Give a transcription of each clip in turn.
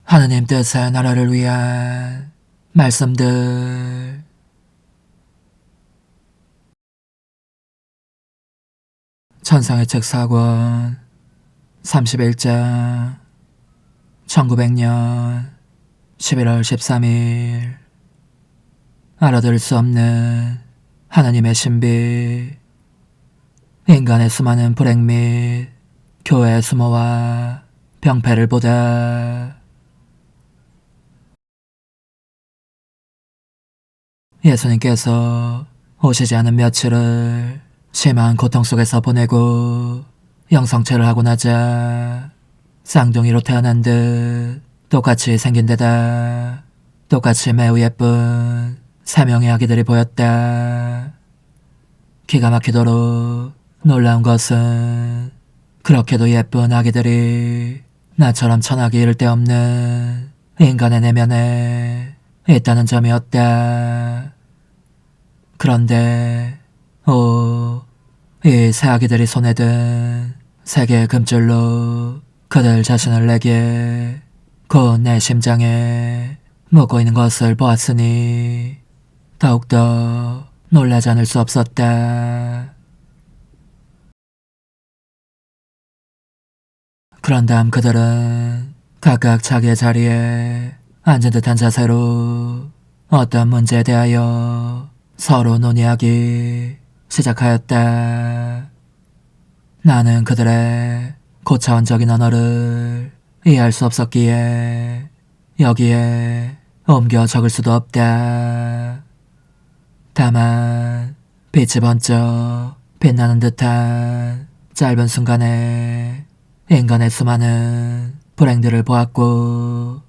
하느님 뜻의 나라를 위한 말씀들. 천상의 책 4권 31장 1900년 11월 13일. 알아들을 수 없는 하나님의 신비. 인간의 수많은 불행 및 교회의 수모와 병폐를 보다 예수님께서 오시지 않은 며칠을 심한 고통 속에서 보내고 영성체를 하고 나자 쌍둥이로 태어난 듯 똑같이 생긴 데다 똑같이 매우 예쁜 3명의 아기들이 보였다. 기가 막히도록 놀라운 것은 그렇게도 예쁜 아기들이 나처럼 천하기 이를 데 없는 인간의 내면에 있다는 점이었다. 그런데 이 새 아기들이 손에 든 세 개의 금줄로 그들 자신을 내게 곧 내 심장에 묶고 있는 것을 보았으니 더욱더 놀라지 않을 수 없었다. 그런 다음 그들은 각각 자기의 자리에 앉은 듯한 자세로 어떤 문제에 대하여 서로 논의하기 시작하였다. 나는 그들의 고차원적인 언어를 이해할 수 없었기에 여기에 옮겨 적을 수도 없다. 다만 빛이 번쩍 빛나는 듯한 짧은 순간에 인간의 수많은 불행들을 보았고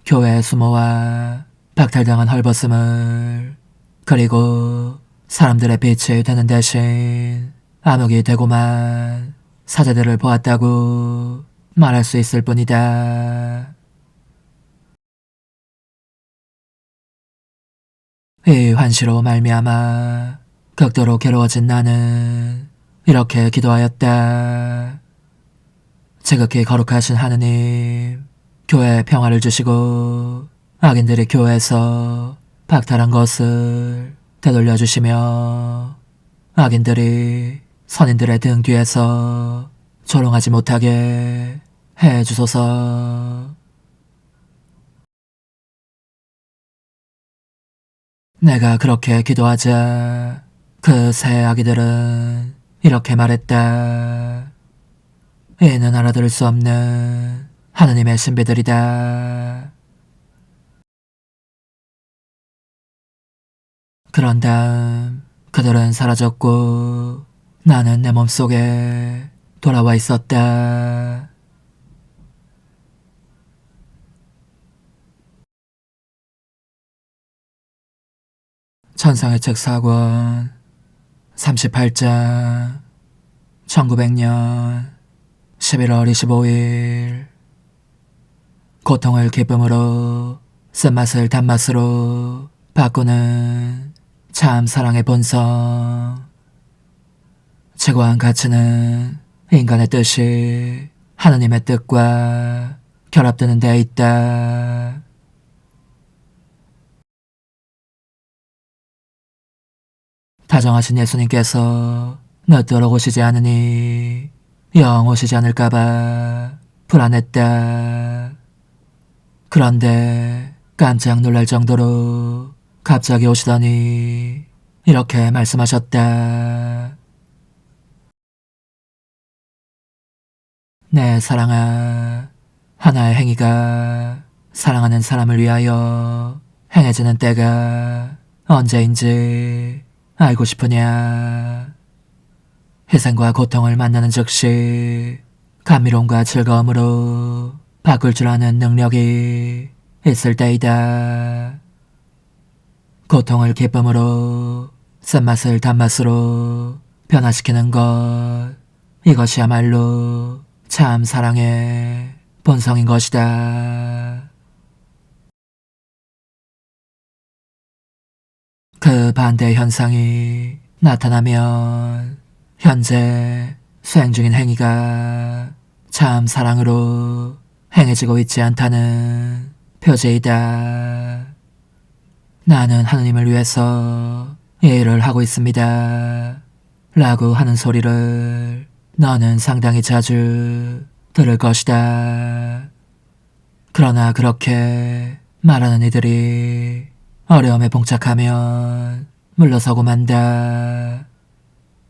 교회의 수모와 박탈당한 헐벗음을, 그리고 사람들의 빛이 되는 대신 암흑이 되고만 사제들을 보았다고 말할 수 있을 뿐이다. 이 환시로 말미암아 극도로 괴로워진 나는 이렇게 기도하였다. 지극히 거룩하신 하느님, 교회에 평화를 주시고 악인들이 교회에서 박탈한 것을 되돌려 주시며 악인들이 선인들의 등 뒤에서 조롱하지 못하게 해 주소서. 내가 그렇게 기도하자 그 새 아기들은 이렇게 말했다. 이는 알아들을 수 없는 하느님의 신비들이다. 그런 다음 그들은 사라졌고 나는 내 몸속에 돌아와 있었다. 천상의 책 4권 38장 1900년 11월 25일. 고통을 기쁨으로 쓴맛을 단맛으로 바꾸는 참 사랑의 본성. 최고한 가치는 인간의 뜻이 하느님의 뜻과 결합되는 데 있다. 다정하신 예수님께서 늦도록 오시지 않으니 영 오시지 않을까봐 불안했다. 그런데 깜짝 놀랄 정도로 갑자기 오시더니 이렇게 말씀하셨다. 내 사랑아, 하나의 행위가 사랑하는 사람을 위하여 행해지는 때가 언제인지 알고 싶으냐. 희생과 고통을 만나는 즉시 감미로움과 즐거움으로 바꿀 줄 아는 능력이 있을 때이다. 고통을 기쁨으로, 쓴맛을 단맛으로 변화시키는 것, 이것이야말로 참 사랑의 본성인 것이다. 그 반대 현상이 나타나면 현재 수행 중인 행위가 참 사랑으로 행해지고 있지 않다는 표제이다. 나는 하느님을 위해서 이 일을 하고 있습니다. 라고 하는 소리를 너는 상당히 자주 들을 것이다. 그러나 그렇게 말하는 이들이 어려움에 봉착하면 물러서고 만다.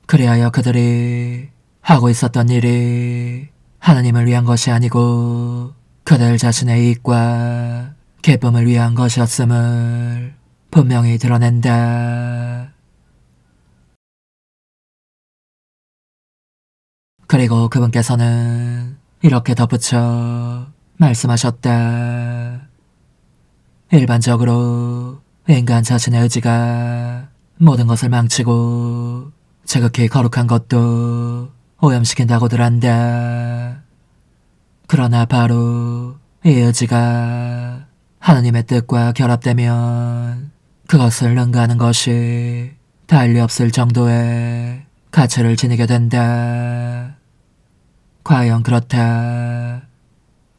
그리하여 그들이 하고 있었던 일이 하느님을 위한 것이 아니고 그들 자신의 이익과 기쁨을 위한 것이었음을 분명히 드러낸다. 그리고 그분께서는 이렇게 덧붙여 말씀하셨다. 일반적으로 인간 자신의 의지가 모든 것을 망치고 지극히 거룩한 것도 오염시킨다고들 한다. 그러나 바로 이 의지가 하느님의 뜻과 결합되면 그것을 능가하는 것이 달리 없을 정도의 가치를 지니게 된다. 과연 그렇다.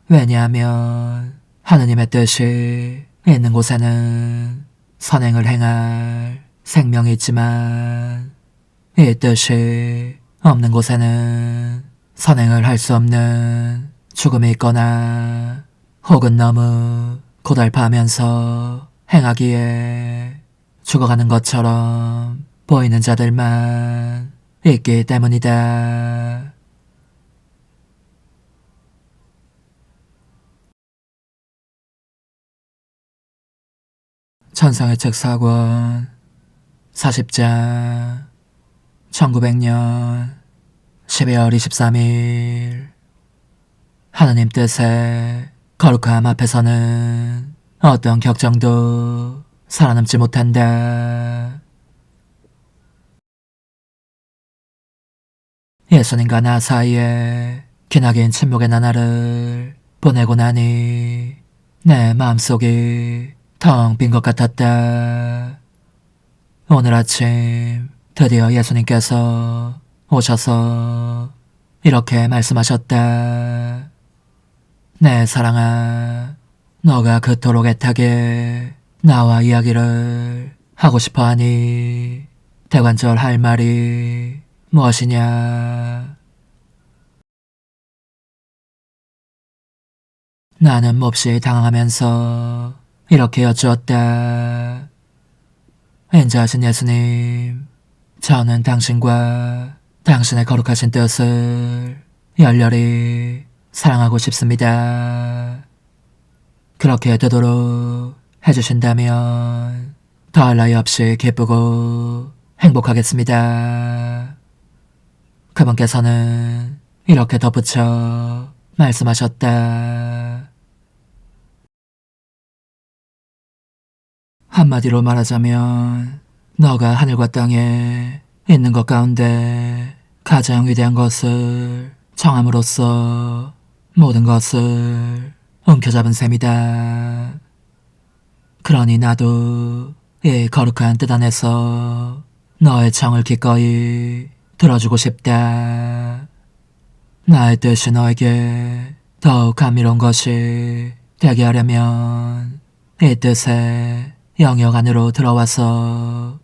왜냐하면 하느님의 뜻이 있는 곳에는 선행을 행할 생명이 있지만 이 뜻이 없는 곳에는 선행을 할 수 없는 죽음이 있거나 혹은 너무 고달파하면서 행하기에 죽어가는 것처럼 보이는 자들만 있기 때문이다. 천상의 책 4권 40장 1900년 12월 23일 하느님 뜻의 거룩함 앞에서는 어떤 격정도 살아남지 못한다. 예수님과 나 사이에 기나긴 침묵의 나날을 보내고 나니 내 마음속이 텅 빈 것 같았다. 오늘 아침 드디어 예수님께서 오셔서 이렇게 말씀하셨다. 내 사랑아, 너가 그토록 애타게 나와 이야기를 하고 싶어하니 대관절 할 말이 무엇이냐? 나는 몹시 당황하면서 이렇게 여쭈었다. 인자하신 예수님, 저는 당신과 당신의 거룩하신 뜻을 열렬히 사랑하고 싶습니다. 그렇게 되도록 해주신다면 더할 나위 없이 기쁘고 행복하겠습니다. 그분께서는 이렇게 덧붙여 말씀하셨다. 한마디로 말하자면 너가 하늘과 땅에 있는 것 가운데 가장 위대한 것을 정함으로써 모든 것을 움켜잡은 셈이다. 그러니 나도 이 거룩한 뜻 안에서 너의 청을 기꺼이 들어주고 싶다. 나의 뜻이 너에게 더욱 감미로운 것이 되게 하려면 이 뜻의 영역 안으로 들어와서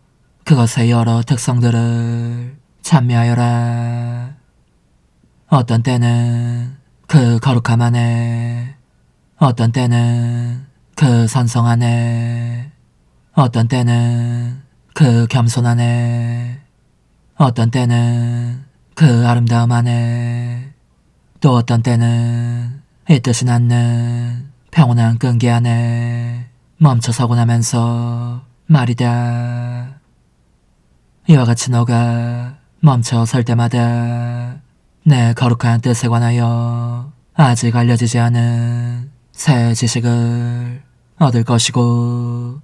그것의 여러 특성들을 찬미하여라. 어떤 때는 그 거룩함 안에, 어떤 때는 그 선성 안에, 어떤 때는 그 겸손 안에, 어떤 때는 그 아름다움 안에, 또 어떤 때는 이 뜻이 낳는 평온한 끈기 안에 멈춰서고 나면서 말이다. 이와 같이 너가 멈춰 설 때마다 내 거룩한 뜻에 관하여 아직 알려지지 않은 새 지식을 얻을 것이고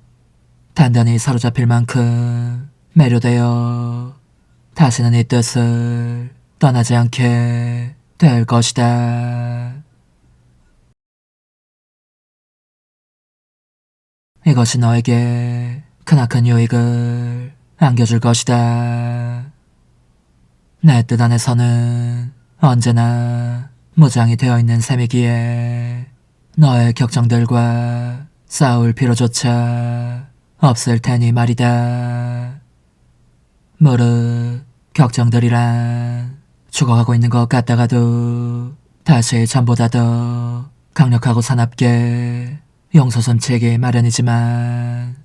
단단히 사로잡힐 만큼 매료되어 다시는 이 뜻을 떠나지 않게 될 것이다. 이것이 너에게 크나큰 유익을 안겨줄 것이다. 내 뜻 안에서는 언제나 무장이 되어 있는 셈이기에 너의 격정들과 싸울 필요조차 없을 테니 말이다. 무릇 격정들이란 죽어가고 있는 것 같다가도 다시 전보다 더 강력하고 사납게 용솟음치기 마련이지만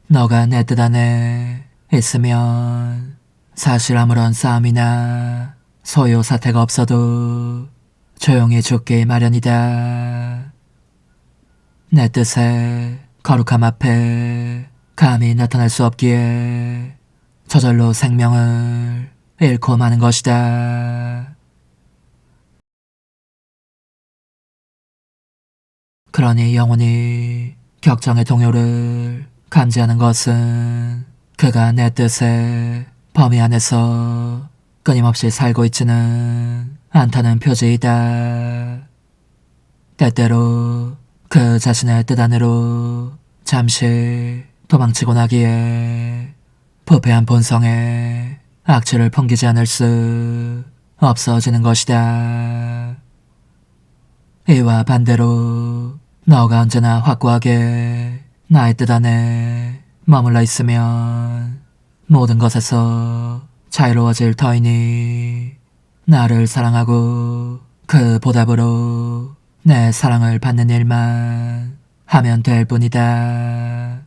너가 내 뜻 안에 있으면 사실 아무런 싸움이나 소요 사태가 없어도 조용히 죽기 마련이다. 내 뜻에 거룩함 앞에 감히 나타날 수 없기에 저절로 생명을 잃고 마는 것이다. 그러니 영원히 격정의 동요를 감지하는 것은 그가 내 뜻의 범위 안에서 끊임없이 살고 있지는 않다는 표지이다. 때때로 그 자신의 뜻 안으로 잠시 도망치고 나기에 부패한 본성에 악취를 풍기지 않을 수 없어지는 것이다. 이와 반대로 너가 언제나 확고하게 나의 뜻 안에 머물러 있으면 모든 것에서 자유로워질 터이니 나를 사랑하고 그 보답으로 내 사랑을 받는 일만 하면 될 뿐이다.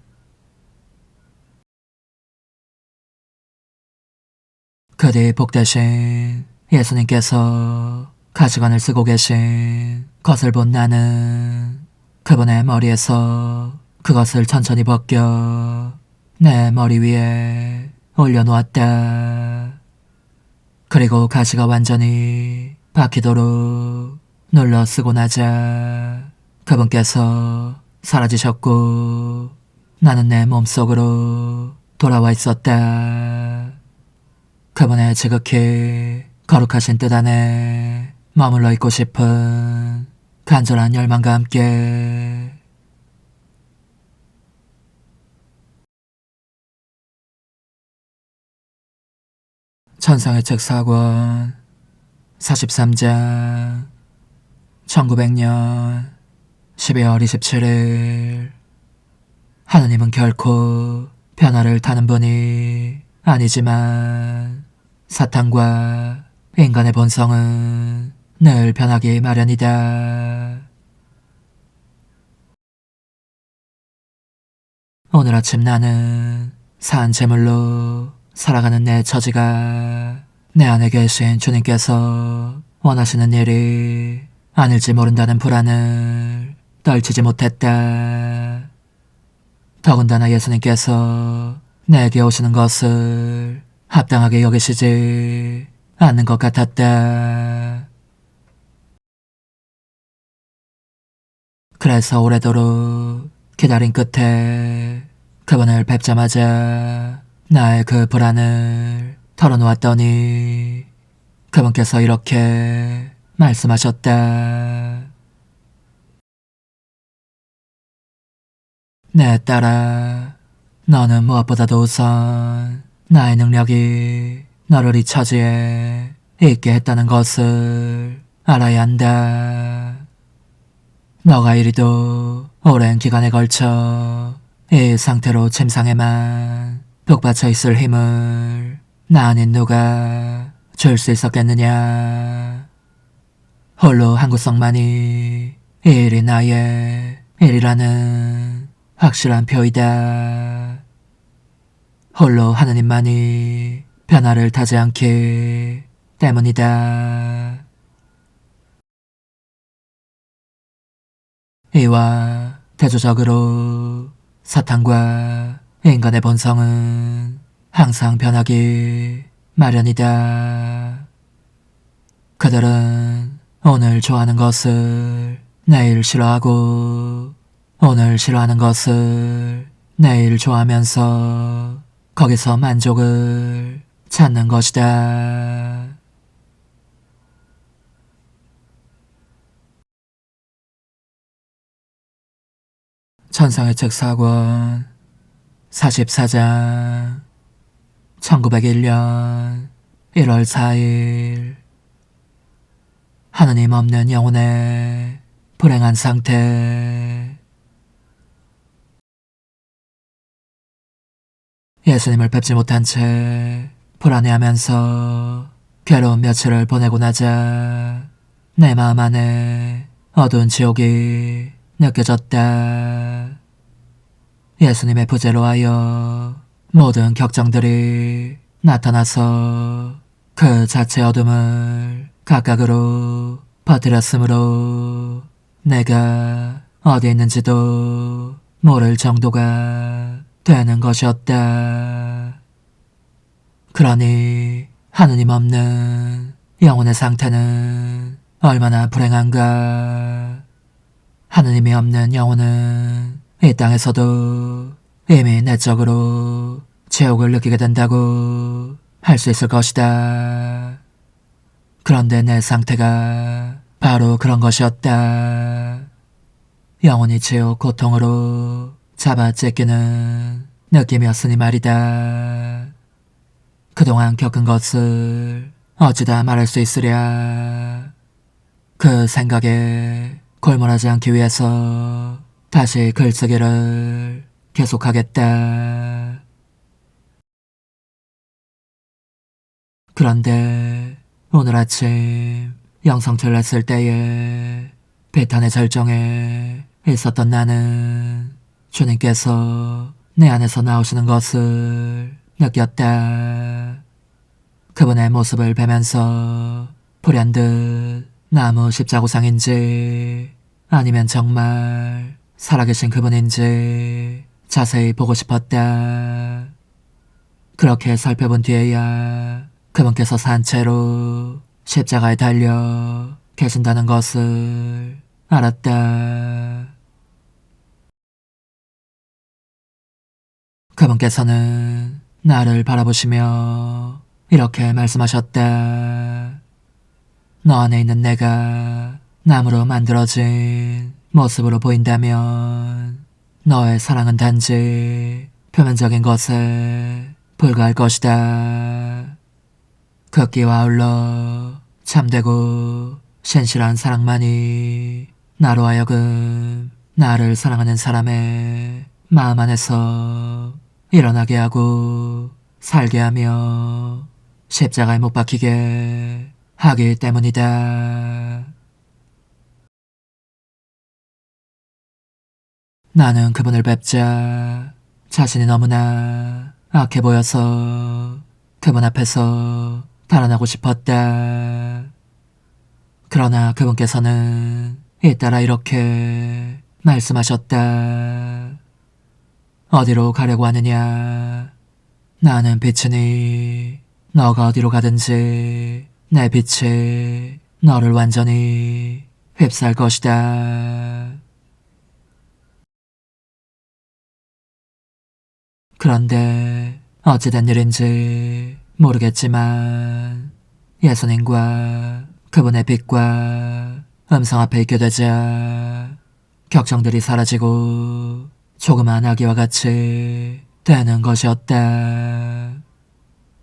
그 뒤 복되신 예수님께서 가시관을 쓰고 계신 것을 본 나는 그분의 머리에서 그것을 천천히 벗겨 내 머리 위에 올려놓았다. 그리고 가시가 완전히 박히도록 눌러 쓰고 나자 그분께서 사라지셨고 나는 내 몸속으로 돌아와 있었다. 그분의 지극히 거룩하신 뜻 안에 머물러 있고 싶은 간절한 열망과 함께 천상의 책 4권 43장 1900년 12월 27일 하느님은 결코 변화를 타는 분이 아니지만 사탄과 인간의 본성은 늘 변하기 마련이다. 오늘 아침 나는 산 제물로 살아가는 내 처지가 내 안에 계신 주님께서 원하시는 일이 아닐지 모른다는 불안을 떨치지 못했다. 더군다나 예수님께서 내게 오시는 것을 합당하게 여기시지 않는 것 같았다. 그래서 오래도록 기다린 끝에 그분을 뵙자마자 나의 그 불안을 털어놓았더니 그분께서 이렇게 말씀하셨다. 내 딸아, 너는 무엇보다도 우선 나의 능력이 너를 이 처지에 있게 했다는 것을 알아야 한다. 너가 이리도 오랜 기간에 걸쳐 이 상태로 침상에만 북받쳐 있을 힘을 나 아닌 누가 줄 수 있었겠느냐. 홀로 한 구석만이 이 일이 나의 일이라는 확실한 표이다. 홀로 하느님만이 변화를 타지 않기 때문이다. 이와 대조적으로 사탄과 인간의 본성은 항상 변하기 마련이다. 그들은 오늘 좋아하는 것을 내일 싫어하고 오늘 싫어하는 것을 내일 좋아하면서 거기서 만족을 찾는 것이다. 천상의 책 4권 44장 1901년 1월 4일 하느님 없는 영혼의 불행한 상태. 예수님을 뵙지 못한 채 불안해하면서 괴로운 며칠을 보내고 나자 내 마음 안에 어두운 지옥이 느껴졌다. 예수님의 부재로 하여 모든 격정들이 나타나서 그 자체 어둠을 각각으로 퍼뜨렸으므로 내가 어디 있는지도 모를 정도가 되는 것이었다. 그러니 하느님 없는 영혼의 상태는 얼마나 불행한가. 하느님이 없는 영혼은 이 땅에서도 이미 내적으로 지옥을 느끼게 된다고 할 수 있을 것이다. 그런데 내 상태가 바로 그런 것이었다. 영혼이 지옥 고통으로 잡아찢기는 느낌이었으니 말이다. 그동안 겪은 것을 어찌다 말할 수 있으랴. 그 생각에 골몰하지 않기 위해서 다시 글쓰기를 계속하겠다. 그런데 오늘 아침 영성틀 했을 때에 비탄의 절정에 있었던 나는 주님께서 내 안에서 나오시는 것을 느꼈다. 그분의 모습을 뵈면서 불현듯 나무 십자구상인지 아니면 정말 살아계신 그분인지 자세히 보고 싶었다. 그렇게 살펴본 뒤에야 그분께서 산채로 십자가에 달려 계신다는 것을 알았다. 그분께서는 나를 바라보시며 이렇게 말씀하셨다. 너 안에 있는 내가 나무로 만들어진 모습으로 보인다면 너의 사랑은 단지 표면적인 것에 불과할 것이다. 극기와 아울러 참되고 신실한 사랑만이 나로 하여금 나를 사랑하는 사람의 마음 안에서 일어나게 하고 살게 하며 십자가에 못 박히게 하기 때문이다. 나는 그분을 뵙자 자신이 너무나 악해 보여서 그분 앞에서 달아나고 싶었다. 그러나 그분께서는 잇따라 이렇게 말씀하셨다. 어디로 가려고 하느냐? 나는 빛이니 너가 어디로 가든지 내 빛이 너를 완전히 휩싸을 것이다. 그런데 어찌된 일인지 모르겠지만 예수님과 그분의 빛과 음성 앞에 있게 되자 격정들이 사라지고 조그만 아기와 같이 되는 것이었다.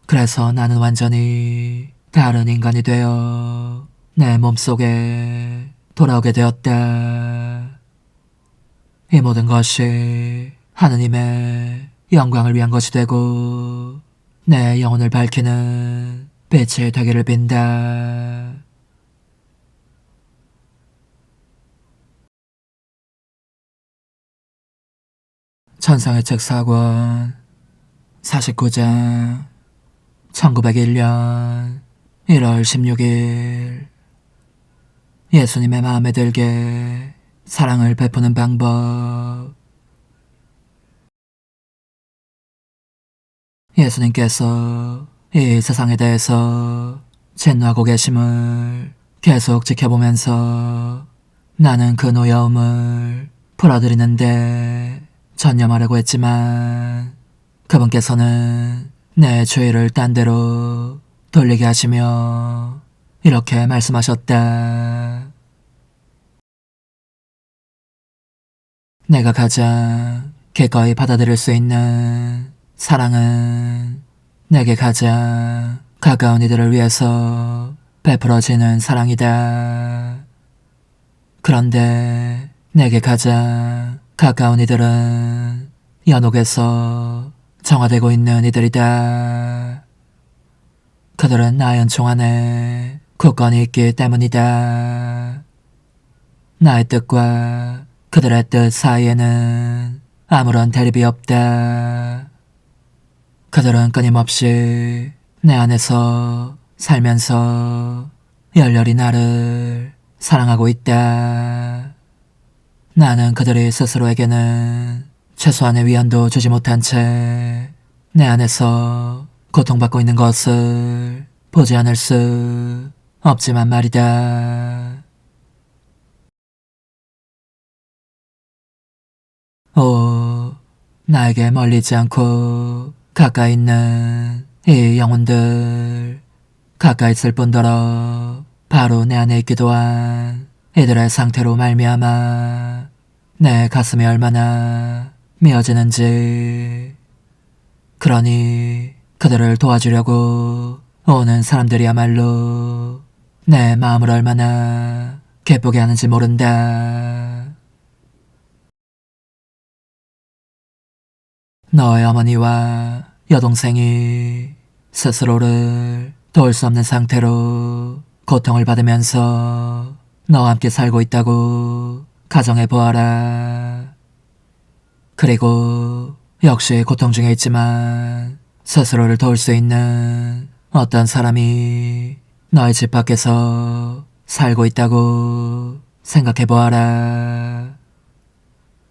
그래서 나는 완전히 다른 인간이 되어 내 몸속에 돌아오게 되었다. 이 모든 것이 하느님의 영광을 위한 것이 되고 내 영혼을 밝히는 빛이 되기를 빈다. 천상의 책 4권 49장 1901년 1월 16일 예수님의 마음에 들게 사랑을 베푸는 방법. 예수님께서 이 세상에 대해서 진노하고 계심을 계속 지켜보면서 나는 그 노여움을 풀어드리는데 전념하려고 했지만 그분께서는 내 주의를 딴 데로 돌리게 하시며 이렇게 말씀하셨다. 내가 가장 기꺼이 받아들일 수 있는 사랑은 내게 가장 가까운 이들을 위해서 베풀어지는 사랑이다. 그런데 내게 가장 가까운 이들은 연옥에서 정화되고 있는 이들이다. 그들은 나 연총 안에 굳건히 있기 때문이다. 나의 뜻과 그들의 뜻 사이에는 아무런 대립이 없다. 그들은 끊임없이 내 안에서 살면서 열렬히 나를 사랑하고 있다. 나는 그들이 스스로에게는 최소한의 위안도 주지 못한 채 내 안에서 고통받고 있는 것을 보지 않을 수 없지만 말이다. 오, 나에게 멀리 있지 않고 가까이 있는 이 영혼들, 가까이 있을 뿐더러 바로 내 안에 있기도 한 이들의 상태로 말미암아 내 가슴이 얼마나 미어지는지. 그러니 그들을 도와주려고 오는 사람들이야말로 내 마음을 얼마나 기쁘게 하는지 모른다. 너의 어머니와 여동생이 스스로를 도울 수 없는 상태로 고통을 받으면서 너와 함께 살고 있다고 가정해보아라. 그리고 역시 고통 중에 있지만 스스로를 도울 수 있는 어떤 사람이 너의 집 밖에서 살고 있다고 생각해보아라.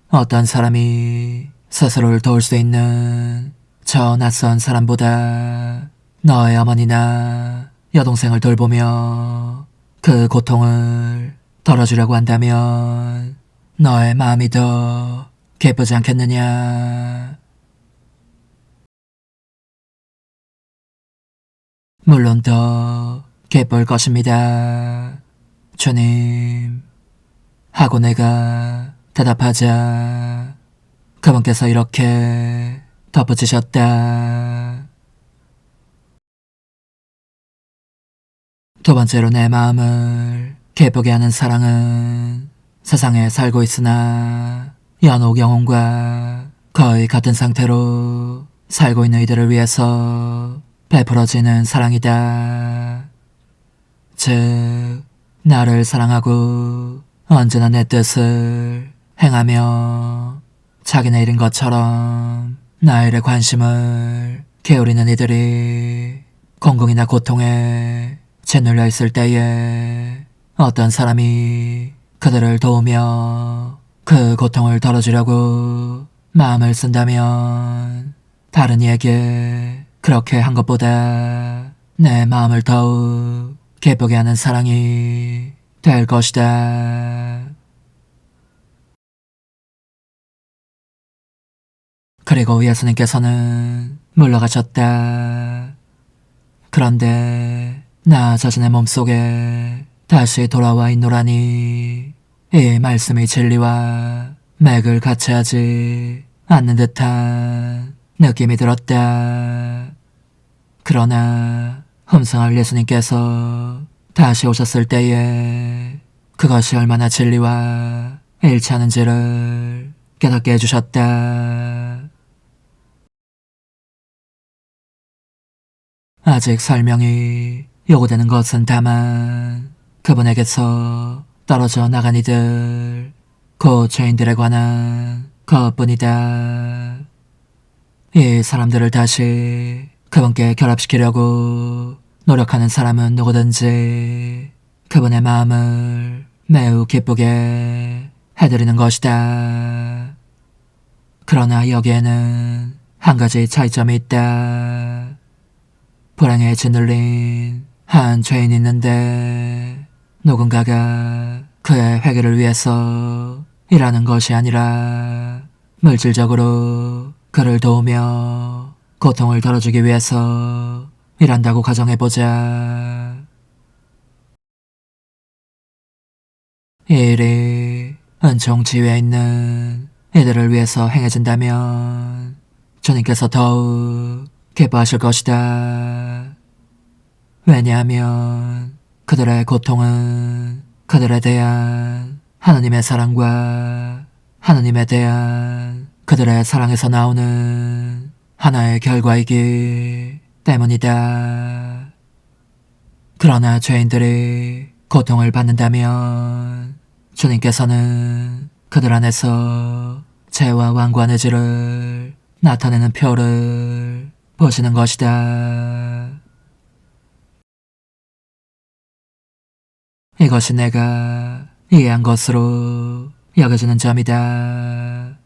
어떤 사람이 스스로를 도울 수 있는 저 낯선 사람보다 너의 어머니나 여동생을 돌보며 그 고통을 덜어주려고 한다면 너의 마음이 더 기쁘지 않겠느냐. 물론 더 기쁠 것입니다. 주님. 하고 내가 대답하자 그분께서 이렇게 덧붙이셨다. 두 번째로 내 마음을 기쁘게 하는 사랑은 세상에 살고 있으나 연옥 영혼과 거의 같은 상태로 살고 있는 이들을 위해서 베풀어지는 사랑이다. 즉, 나를 사랑하고 언제나 내 뜻을 행하며 자기네 일인 것처럼 나의 일에 관심을 기울이는 이들이 공공이나 고통에 짓눌려 있을 때에 어떤 사람이 그들을 도우며 그 고통을 덜어주려고 마음을 쓴다면 다른 이에게 그렇게 한 것보다 내 마음을 더욱 기쁘게 하는 사랑이 될 것이다. 그리고 예수님께서는 물러가셨다. 그런데 나 자신의 몸속에 다시 돌아와 있노라니 이 말씀이 진리와 맥을 같이 하지 않는 듯한 느낌이 들었다. 그러나 흠성할 예수님께서 다시 오셨을 때에 그것이 얼마나 진리와 일치하는지를 깨닫게 해주셨다. 아직 설명이 요구되는 것은 다만 그분에게서 떨어져 나간 이들, 그 죄인들에 관한 것뿐이다. 이 사람들을 다시 그분께 결합시키려고 노력하는 사람은 누구든지 그분의 마음을 매우 기쁘게 해드리는 것이다. 그러나 여기에는 한 가지 차이점이 있다. 불행에 짓눌린 한 죄인이 있는데 누군가가 그의 회개를 위해서 일하는 것이 아니라 물질적으로 그를 도우며 고통을 덜어주기 위해서 일한다고 가정해보자. 이 일이 은총 지위에 있는 이들을 위해서 행해진다면 주님께서 더욱 기뻐하실 것이다. 왜냐하면 그들의 고통은 그들에 대한 하느님의 사랑과 하느님에 대한 그들의 사랑에서 나오는 하나의 결과이기 때문이다. 그러나 죄인들이 고통을 받는다면 주님께서는 그들 안에서 죄와 완고한 의지를 나타내는 표를 보시는 것이다. 이것이 내가 이해한 것으로 여겨지는 점이다.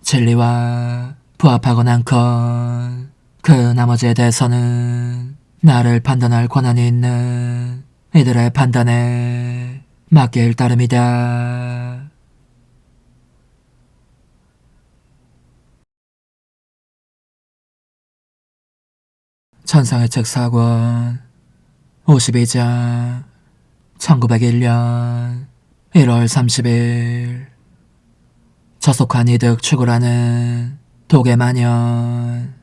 진리와 부합하건 않건 그 나머지에 대해서는 나를 판단할 권한이 있는 이들의 판단에 맡길 따름이다. 천상의 책 4권 52장 1901년 1월 30일 저속한 이득 추구라는 독의 만연.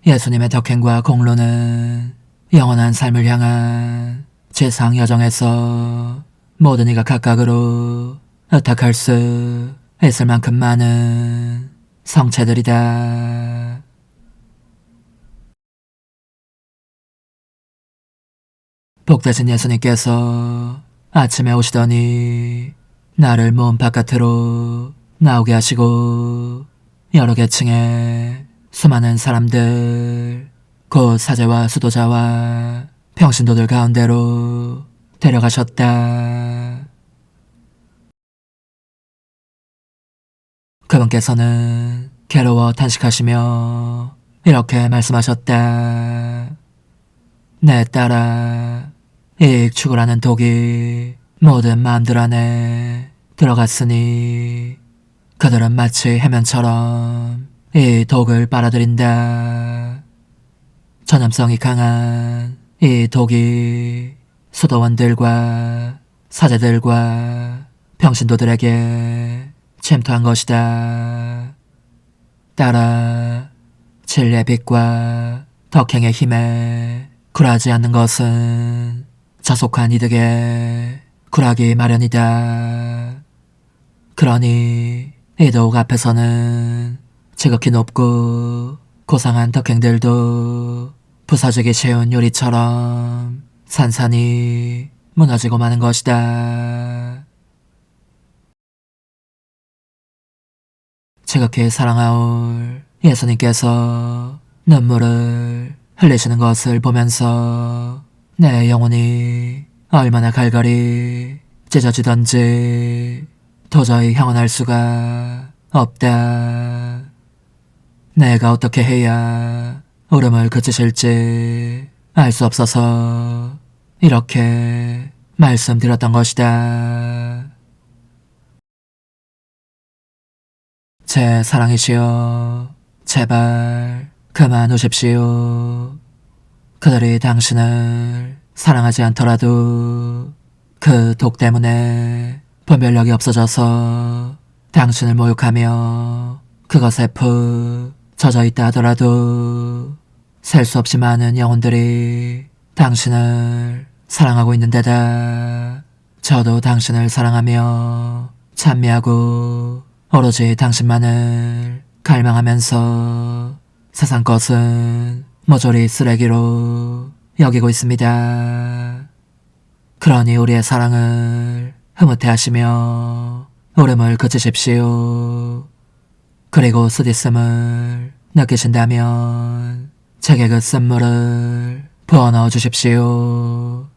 예수님의 덕행과 공로는 영원한 삶을 향한 지상 여정에서 모든 이가 각각으로 의탁할 수 있을 만큼 많은 성체들이다. 복되신 예수님께서 아침에 오시더니 나를 몸 바깥으로 나오게 하시고 여러 계층의 수많은 사람들, 곧 사제와 수도자와 평신도들 가운데로 데려가셨다. 그분께서는 괴로워 탄식하시며 이렇게 말씀하셨다. 내 딸아, 이익 추구라는 독이 모든 마음들 안에 들어갔으니 그들은 마치 해면처럼 이 독을 빨아들인다. 전염성이 강한 이 독이 수도원들과 사제들과 평신도들에게 침투한 것이다. 따라 진리의 빛과 덕행의 힘에 굴하지 않는 것은 저속한 이득에 굴하기 마련이다. 그러니 이 독 앞에서는 지극히 높고 고상한 덕행들도 부서지기 쉬운 유리처럼 산산이 무너지고 마는 것이다. 지극히 사랑하올 예수님께서 눈물을 흘리시는 것을 보면서 내 영혼이 얼마나 갈갈이 찢어지던지 도저히 형언할 수가 없다. 내가 어떻게 해야 울음을 그치실지 알 수 없어서 이렇게 말씀드렸던 것이다. 제 사랑이시여, 제발 그만 우십시오. 그들이 당신을 사랑하지 않더라도 그 독 때문에 분별력이 없어져서 당신을 모욕하며 그것에 푹 젖어 있다 하더라도 셀 수 없이 많은 영혼들이 당신을 사랑하고 있는 데다 저도 당신을 사랑하며 찬미하고 오로지 당신만을 갈망하면서 세상 것은 모조리 쓰레기로 여기고 있습니다. 그러니 우리의 사랑을 흐뭇해 하시며 울음을 그치십시오. 그리고 쓰디씀을 느끼신다면 제게 그 쓴물을 부어넣어 주십시오.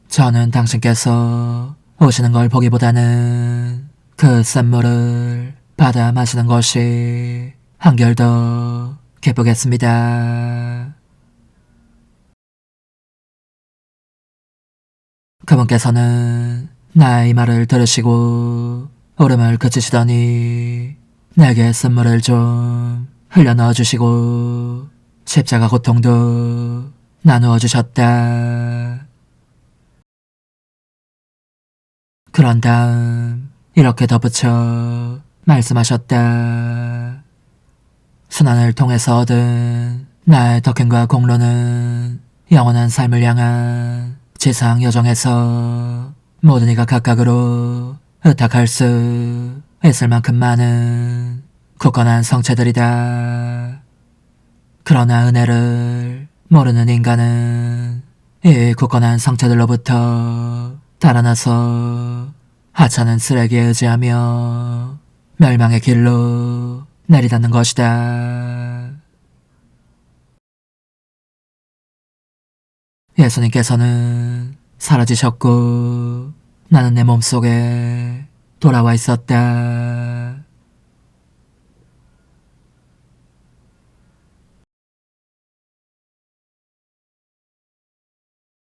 저는 당신께서 오시는 걸 보기보다는 그 쓴물을 받아 마시는 것이 한결 더 기쁘겠습니다. 그분께서는 나의 말을 들으시고 울음을 그치시더니 내게 쓴물을 좀 흘려 넣어주시고 십자가 고통도 나누어 주셨다. 그런 다음 이렇게 덧붙여 말씀하셨다. 순환을 통해서 얻은 나의 덕행과 공로는 영원한 삶을 향한 지상 여정에서 모든 이가 각각으로 의탁할 수 있을 만큼 많은 굳건한 성체들이다. 그러나 은혜를 모르는 인간은 이 굳건한 성체들로부터 달아나서 하찮은 쓰레기에 의지하며 멸망의 길로 내리닫는 것이다. 예수님께서는 사라지셨고 나는 내 몸속에 돌아와 있었다.